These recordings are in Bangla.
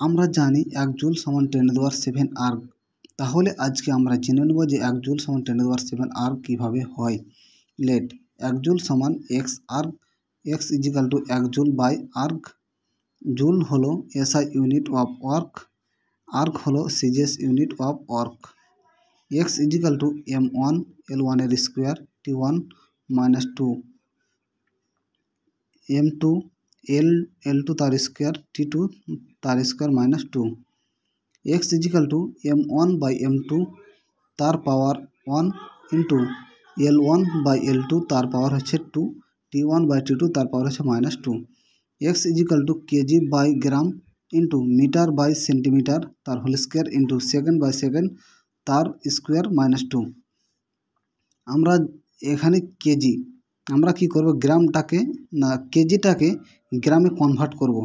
আমরা জানি 1 জুল সমান 10⁻7 আর্গ। তাহলে আজকে আমরা জেনে নেব যে 1 জুল সমান 10⁻7 আর্গ কীভাবে হয়। লেট 1 জুল সমান x erg, x is equal to 1 joule by erg. Joule হলো SI unit of work, erg হলো CGS unit of work. X is equal to m1 l1 এর square t1 minus 2 m2 l2 তার স্কোয়ার t2 তার square minus 2। X is equal to m1 by m2 তার পাওয়ার 1 ইন্টু l1 বাই l2 তার পাওয়ার হচ্ছে 2, t1 বাই t2 তার পাওয়ার হচ্ছে minus 2। X is equal to KG by gram into metre by centimetre তার whole square into second by second তার স্কোয়ার মাইনাস 2। আমরা এখানে কেজি, আমরা কি করব, গ্রামটাকে না কেজিটাকে গ্রামে কনভার্ট করব।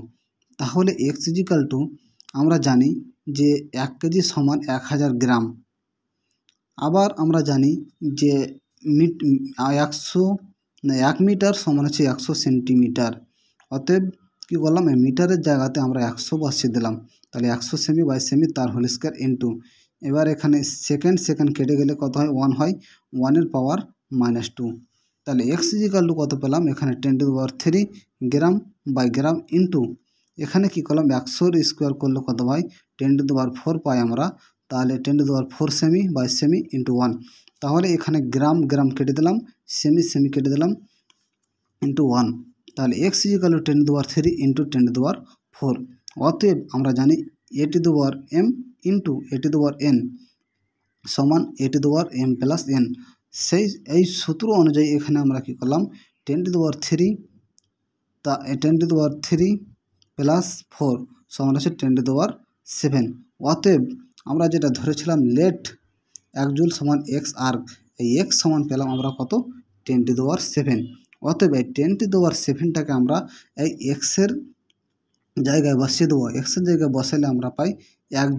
তাহলে এক্স ইজিক্যাল টু আমরা জানি যে 1 কেজি সমান 1000 গ্রাম। আবার আমরা জানি যে 1 মিটার সমান হচ্ছে 100 সেন্টিমিটার। অতএব কী করলাম, এই মিটারের জায়গাতে আমরা 100 বসিয়ে দিলাম। তাহলে 100 সেমি বাই সেমি তার হোল স্কোয়ার ইন্টু, এবার এখানে সেকেন্ড কেটে গেলে কত হয়, 1 হয়, 1 এর পাওয়ার মাইনাস 2। তাহলে এক্স ইজিক্যাল টু কত পেলাম, এখানে 10⁻³ গ্রাম বাই গ্রাম ইন্টু এখানে কী করলাম, 100 স্কোয়ার করলে কত হয়, 10⁻⁴ পাই আমরা। তাহলে 10⁻⁴ সেমি বাই সেমি ইন্টু 1। তাহলে এখানে গ্রাম গ্রাম কেটে দিলাম, সেমি কেটে দিলাম ইন্টু 1। তাহলে এক্স ইজিক্যাল টু 10⁻³ ইন্টু 10⁻⁴। অতএব আমরা জানি a⁻m ইন্টু a⁻n সমান a⁻m প্লাস n। এই সূত্র অনুযায়ী এখানে আমরা কী করলাম, 10⁻³ প্লাস 4 সমান হচ্ছে 10⁻7। অতএব আমরা যেটা ধরেছিলাম লেট 1 জুল সমান এক্স আর্গ, এই এক্স সমান পেলাম আমরা কত, 10⁻7। অতএব এই 10⁻7টাকে আমরা এই এক্সের জায়গায় বসিয়ে দেবো। এক্সের জায়গায় বসালে আমরা পাই 1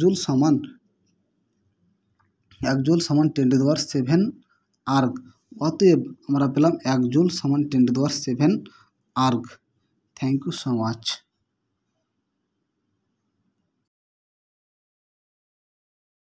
জুল সমান 10⁻7 আর্গ। অতএব আমরা পেলাম 1 জুল সমান 10⁻7 erg. Thank you so much.